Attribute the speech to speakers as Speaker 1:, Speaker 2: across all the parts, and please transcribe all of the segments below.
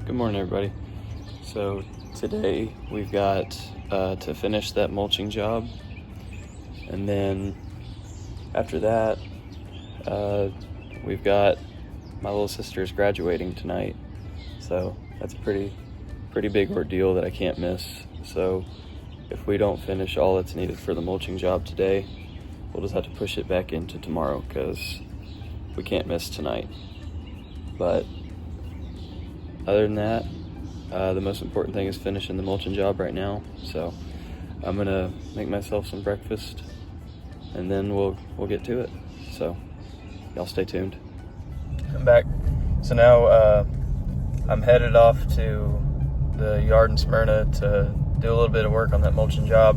Speaker 1: Good morning, everybody. So today we've got to finish that mulching job, and then after that we've got my little sister's graduating tonight, so that's a pretty big ordeal that I can't miss. So if we don't finish all that's needed for the mulching job today, we'll just have to push it back into tomorrow because we can't miss tonight. But other than that, the most important thing is finishing the mulching job right now. So I'm gonna make myself some breakfast and then we'll get to it. So y'all stay tuned. I'm back. So now I'm headed off to the yard in Smyrna to do a little bit of work on that mulching job.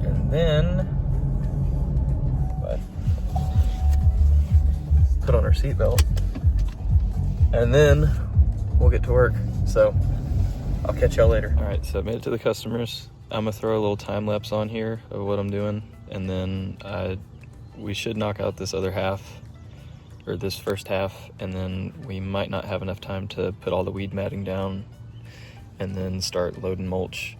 Speaker 1: And then put on our seatbelt. And then we'll get to work. So I'll catch y'all later. All right, so I made it to the customers. I'm gonna throw a little time lapse on here of what I'm doing, and then we should knock out this other half, or this first half, and then we might not have enough time to put all the weed matting down and then start loading mulch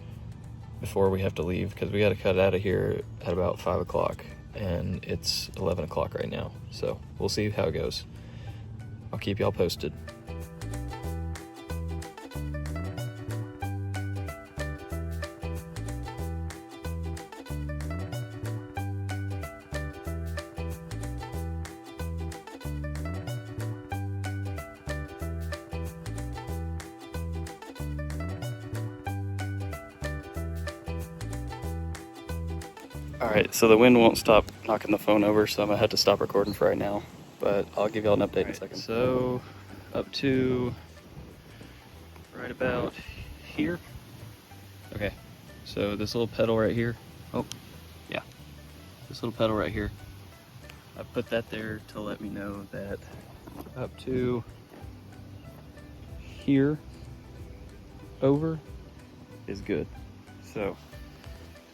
Speaker 1: before we have to leave, because we got to cut out of here at about 5 o'clock, and it's 11 o'clock right now. So we'll see how it goes. I'll keep y'all posted. All right, so the wind won't stop knocking the phone over, so I'm gonna have to stop recording for right now, but I'll give y'all an update in a second. So up to right about here. Okay, so this little pedal right here. Oh, yeah, this little pedal right here. I put that there to let me know that up to here over is good. So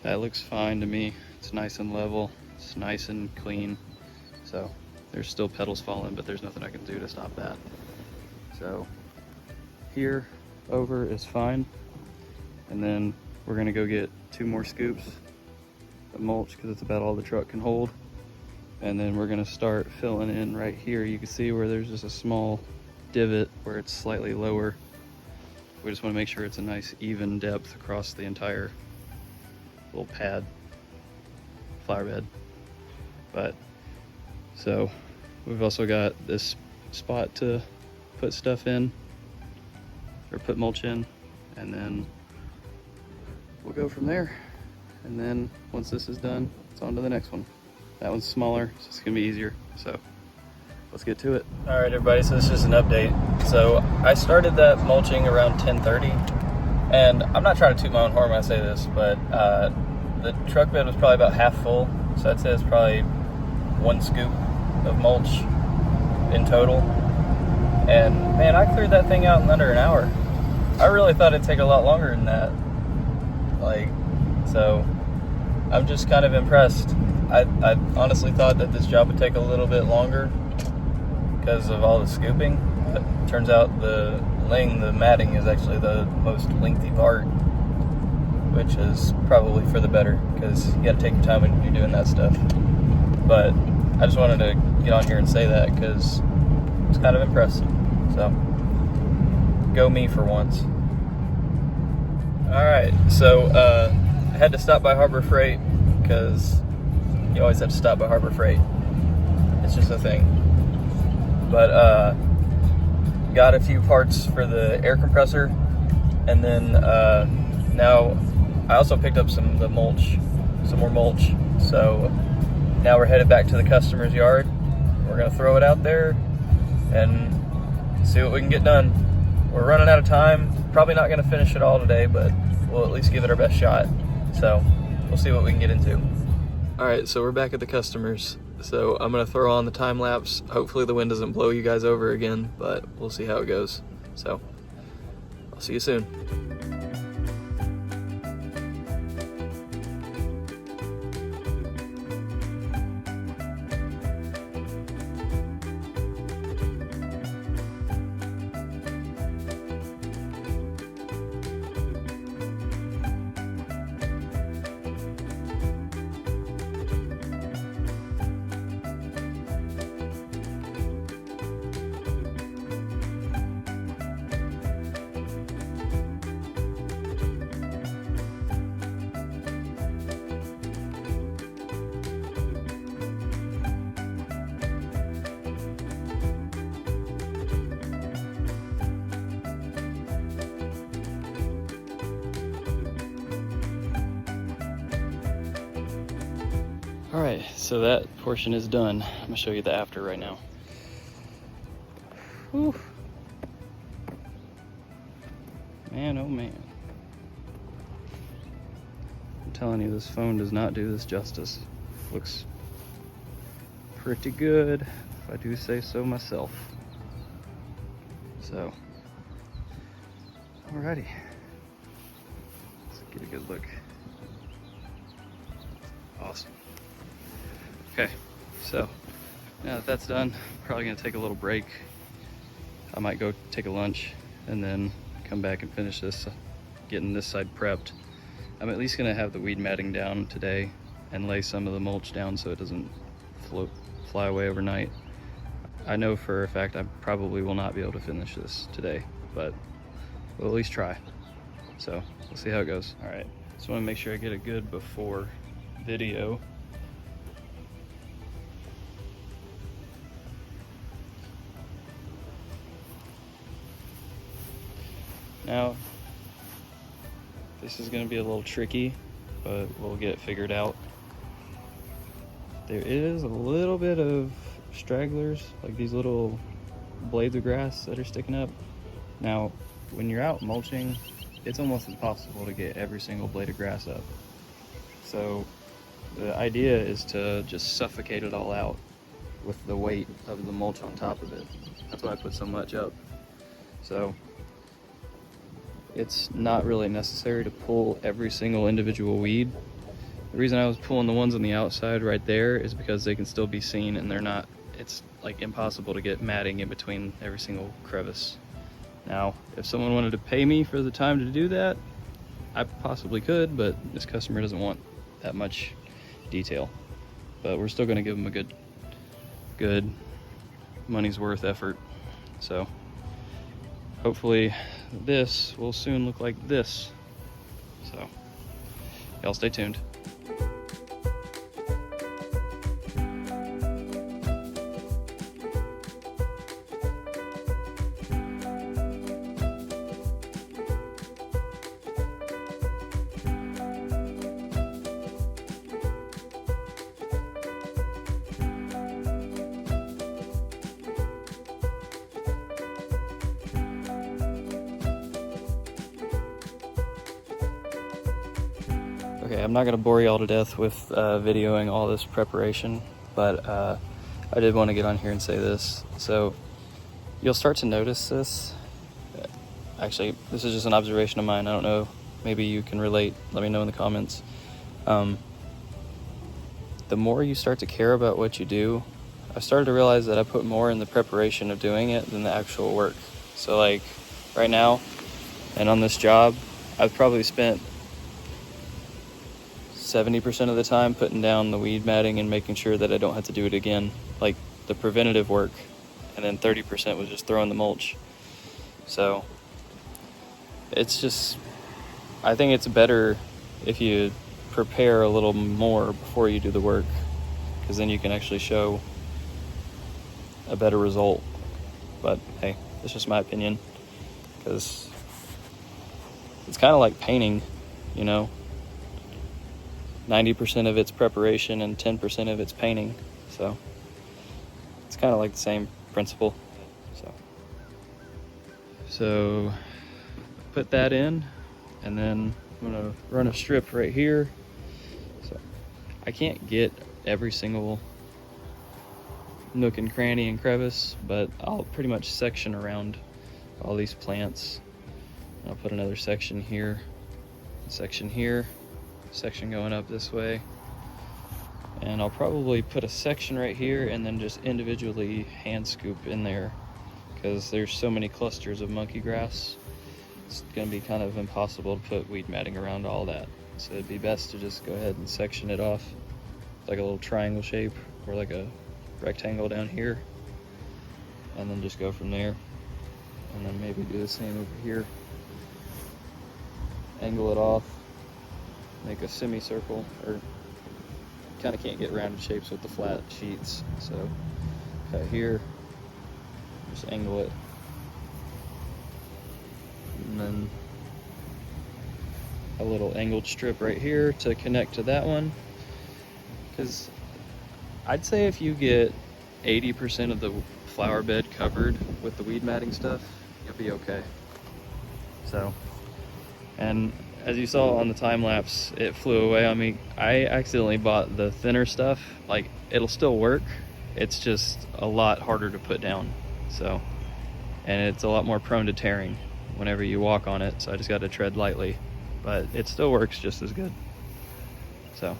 Speaker 1: that looks fine to me. It's nice and level, it's nice and clean. So there's still petals falling, but there's nothing I can do to stop that. So here over is fine. And then we're gonna go get 2 more scoops of mulch because it's about all the truck can hold. And then we're gonna start filling in right here. You can see where there's just a small divot where it's slightly lower. We just wanna make sure it's a nice even depth across the entire little pad, flower bed. But so we've also got this spot to put stuff in, or put mulch in, and then we'll go from there. And then once this is done, it's on to the next one. That one's smaller, so it's gonna be easier. So let's get to it. All right, everybody, so this is just an update. So I started that mulching around 10:30. And I'm not trying to toot my own horn when I say this, but the truck bed was probably about half full. So I'd say it's probably 1 scoop of mulch in total. And man, I cleared that thing out in under an hour. I really thought it'd take a lot longer than that. So I'm just kind of impressed. I honestly thought that this job would take a little bit longer because of all the scooping. But it turns out the matting is actually the most lengthy part, which is probably for the better because you got to take your time when you're doing that stuff. But I just wanted to get on here and say that because I was kind of impressed. So go me for once. All right, so I had to stop by Harbor Freight because you always have to stop by Harbor Freight. It's just a thing. But got a few parts for the air compressor, and then now I also picked up some more mulch. So now we're headed back to the customer's yard. We're gonna throw it out there and see what we can get done. We're running out of time. Probably not gonna finish it all today, but we'll at least give it our best shot. So we'll see what we can get into. All right, so we're back at the customers. So I'm gonna throw on the time lapse. Hopefully the wind doesn't blow you guys over again, but we'll see how it goes. So I'll see you soon. All right, so that portion is done. I'm gonna show you the after right now. Whew. Man, oh man. I'm telling you, this phone does not do this justice. Looks pretty good, if I do say so myself. So, alrighty. Let's get a good look. Awesome. Okay, so now that that's done, probably gonna take a little break. I might go take a lunch and then come back and finish this, getting this side prepped. I'm at least gonna have the weed matting down today and lay some of the mulch down so it doesn't fly away overnight. I know for a fact I probably will not be able to finish this today, but we'll at least try. So we'll see how it goes. All right, just wanna make sure I get a good before video. Now, this is going to be a little tricky, but we'll get it figured out. There is a little bit of stragglers, like these little blades of grass that are sticking up. Now, when you're out mulching, it's almost impossible to get every single blade of grass up. So the idea is to just suffocate it all out with the weight of the mulch on top of it. That's why I put so much up. So it's not really necessary to pull every single individual weed. The reason I was pulling the ones on the outside right there is because they can still be seen and they're not, it's like impossible to get matting in between every single crevice. Now, if someone wanted to pay me for the time to do that, I possibly could, but this customer doesn't want that much detail. But we're still gonna give them a good money's worth effort. So hopefully this will soon look like this. So y'all stay tuned. Okay, I'm not going to bore you all to death with videoing all this preparation, but I did want to get on here and say this. So you'll start to notice this. Actually, this is just an observation of mine. I don't know, maybe you can relate. Let me know in the comments. The more you start to care about what you do, I started to realize that I put more in the preparation of doing it than the actual work. So like right now and on this job, I've probably spent 70% of the time putting down the weed matting and making sure that I don't have to do it again, like the preventative work, and then 30% was just throwing the mulch. So it's just, I think it's better if you prepare a little more before you do the work, because then you can actually show a better result. But hey, that's just my opinion, because it's kind of like painting, you know. 90% of it's preparation and 10% of it's painting. So it's kind of like the same principle. So put that in, and then I'm gonna run a strip right here. So I can't get every single nook and cranny and crevice, but I'll pretty much section around all these plants. I'll put another section here, section going up this way, and I'll probably put a section right here and then just individually hand scoop in there, because there's so many clusters of monkey grass. It's going to be kind of impossible to put weed matting around all that, so it'd be best to just go ahead and section it off like a little triangle shape or like a rectangle down here, and then just go from there, and then maybe do the same over here, angle it off, make a semicircle, or kind of can't get rounded shapes with the flat sheets, so cut here, just angle it, and then a little angled strip right here to connect to that one, because I'd say if you get 80% of the flower bed covered with the weed matting stuff, you'll be okay. So, and as you saw on the time lapse, it flew away on me. I accidentally bought the thinner stuff. Like, it'll still work. It's just a lot harder to put down. So, and it's a lot more prone to tearing whenever you walk on it. So I just got to tread lightly, but it still works just as good. So,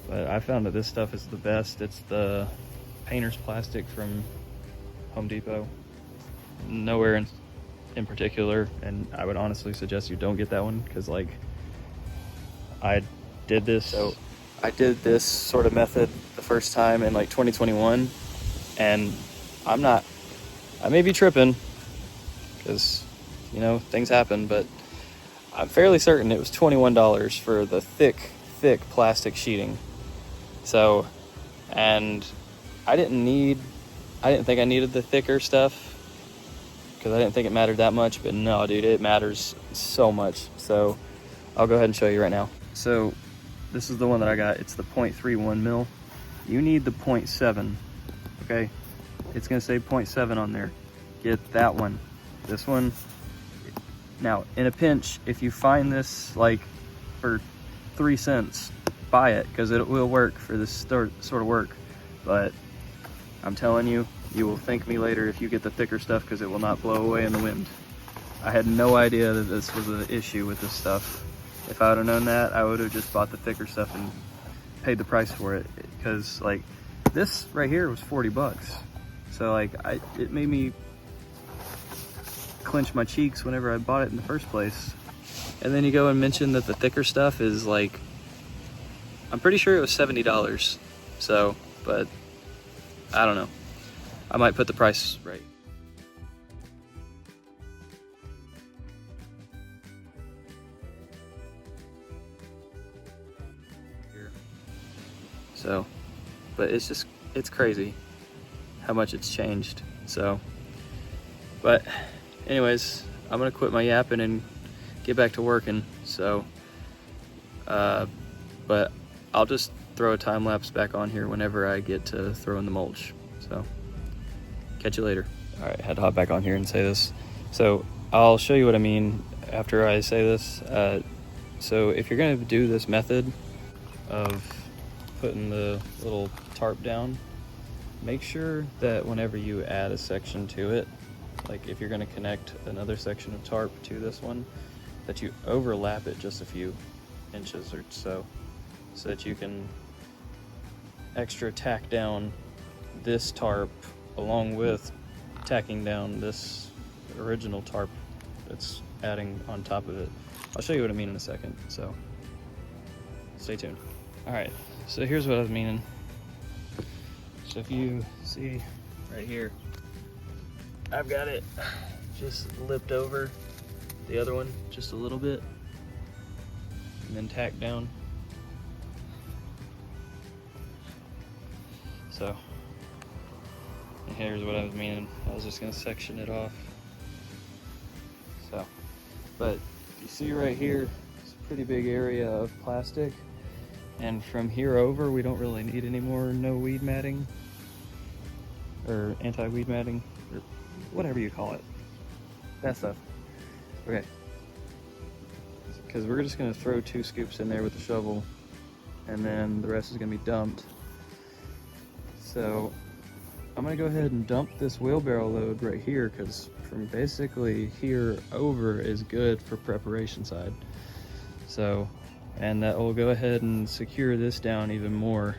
Speaker 1: but I found that this stuff is the best. It's the painter's plastic from Home Depot. Nowhere in particular, and I would honestly suggest you don't get that one, because like I did this sort of method the first time in like 2021, and I may be tripping because, you know, things happen, but I'm fairly certain it was $21 for the thick plastic sheeting. So, and I didn't think I needed the thicker stuff because I didn't think it mattered that much, but no, dude, it matters so much. So I'll go ahead and show you right now. So this is the one that I got. It's the 0.31 mil. You need the 0.7, okay? It's gonna say 0.7 on there. Get that one. This one. Now, in a pinch, if you find this like for 3 cents, buy it, because it will work for this sort of work. But I'm telling you, you will thank me later if you get the thicker stuff, because it will not blow away in the wind. I had no idea that this was an issue with this stuff. If I would have known that, I would have just bought the thicker stuff and paid the price for it, because like this right here was 40 bucks. So like it made me clench my cheeks whenever I bought it in the first place. And then you go and mention that the thicker stuff is like, I'm pretty sure it was $70. So, but I don't know. I might put the price right. Here. So, but it's crazy how much it's changed. So, but anyways, I'm gonna quit my yapping and get back to working. So, but I'll just throw a time lapse back on here whenever I get to throw in the mulch. So, catch you later. All right, had to hop back on here and say this. So I'll show you what I mean after I say this. So if you're gonna do this method of putting the little tarp down, make sure that whenever you add a section to it, like if you're gonna connect another section of tarp to this one, that you overlap it just a few inches or so that you can extra tack down this tarp along with tacking down this original tarp that's adding on top of it. I'll show you what I mean in a second, so stay tuned. All right, so here's what I was meaning. So if you see right here, I've got it just lipped over the other one just a little bit and then tacked down. So, and here's what I was meaning. I was just gonna section it off. So, but you see right here, it's a pretty big area of plastic. And from here over, we don't really need any more no weed matting or anti-weed matting or whatever you call it. That stuff. Okay. Because we're just gonna throw 2 scoops in there with the shovel, and then the rest is gonna be dumped. So I'm gonna go ahead and dump this wheelbarrow load right here, because from basically here over is good for preparation side. So, and that will go ahead and secure this down even more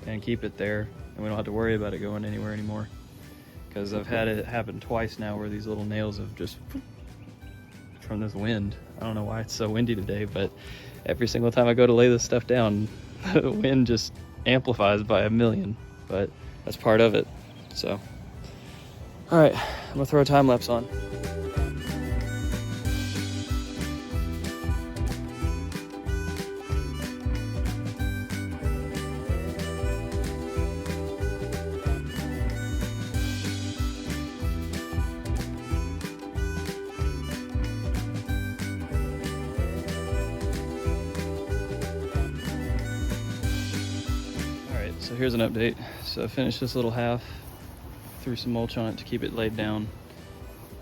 Speaker 1: and keep it there, and we don't have to worry about it going anywhere anymore. Because I've had it happen twice now where these little nails have just, from this wind. I don't know why it's so windy today, but every single time I go to lay this stuff down, the wind just amplifies by 1,000,000. But that's part of it. So, all right, I'm gonna throw a time lapse on. So here's an update. So I finished this little half, threw some mulch on it to keep it laid down.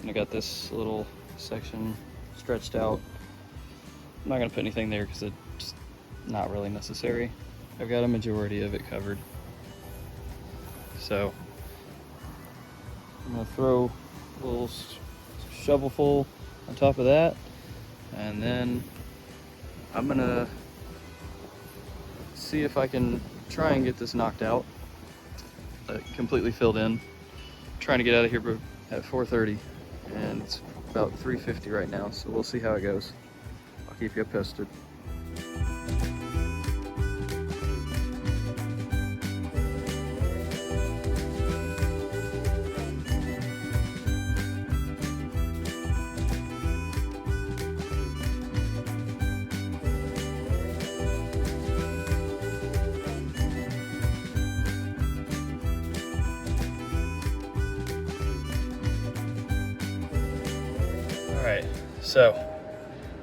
Speaker 1: And I got this little section stretched out. I'm not gonna put anything there because it's not really necessary. I've got a majority of it covered. So I'm gonna throw a little shovelful on top of that, and then I'm gonna see if I can try and get this knocked out, completely filled in. I'm trying to get out of here at 4:30, and it's about 3:50 right now, so we'll see how it goes. I'll keep you posted. Alright, so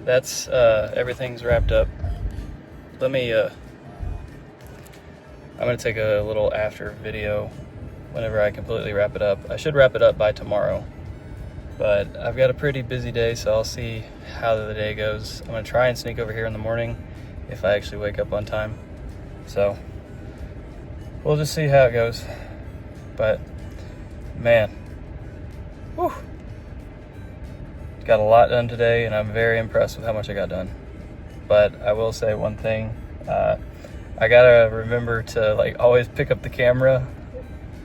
Speaker 1: that's everything's wrapped up. Let me I'm gonna take a little after video whenever I completely wrap it up. I should wrap it up by tomorrow, but I've got a pretty busy day, so I'll see how the day goes. I'm gonna try and sneak over here in the morning if I actually wake up on time. So we'll just see how it goes. But man, whew. Got a lot done today, and I'm very impressed with how much I got done. But I will say one thing, I gotta remember to like always pick up the camera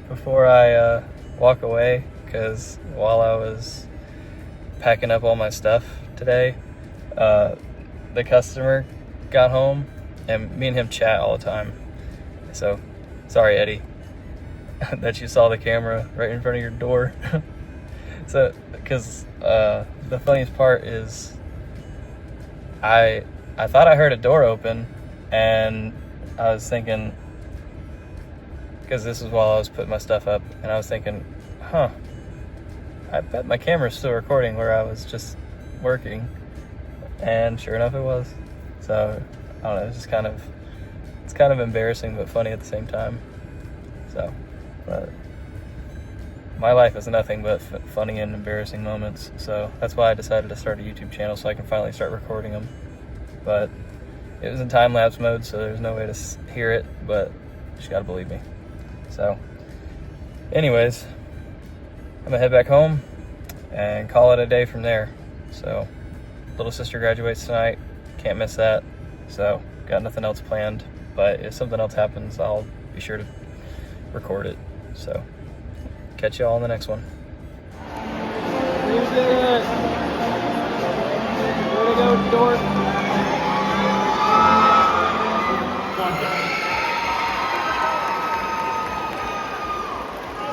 Speaker 1: before I walk away, because while I was packing up all my stuff today, the customer got home, and me and him chat all the time. So sorry, Eddie, that you saw the camera right in front of your door. So, because the funniest part is I thought I heard a door open, and I was thinking, because this is while I was putting my stuff up, and I was thinking, huh, I bet my camera's still recording where I was just working, and sure enough it was. So I don't know, it's kind of embarrassing but funny at the same time. So my life is nothing but funny and embarrassing moments, so that's why I decided to start a YouTube channel, so I can finally start recording them. But it was in time-lapse mode, so there's no way to hear it, but you just gotta believe me. So anyways, I'm gonna head back home and call it a day from there. So little sister graduates tonight, can't miss that, so got nothing else planned, but if something else happens, I'll be sure to record it. So catch y'all on the next one.
Speaker 2: You did it! Way to go, dork!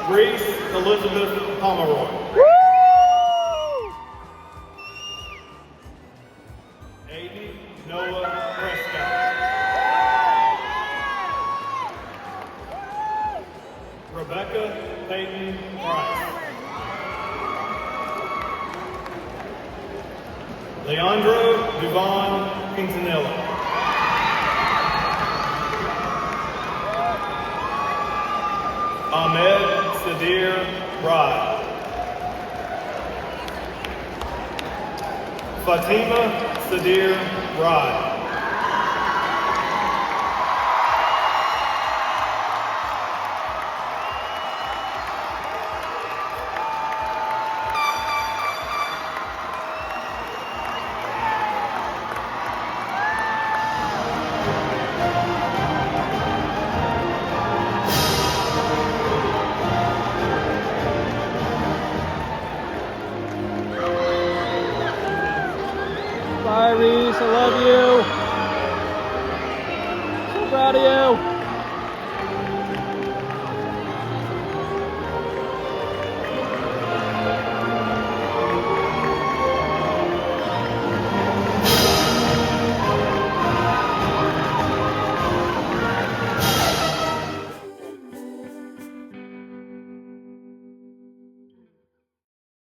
Speaker 3: Reese Elizabeth Pomeroy.
Speaker 2: Woo!
Speaker 3: Aiden Noah Prescott. Rebecca Peyton Price. Leandro Devon Quintanilla. Ahmed Sadir Rod. Fatima Sadir Rod.
Speaker 2: Bye, Reese. I love you. So proud of you.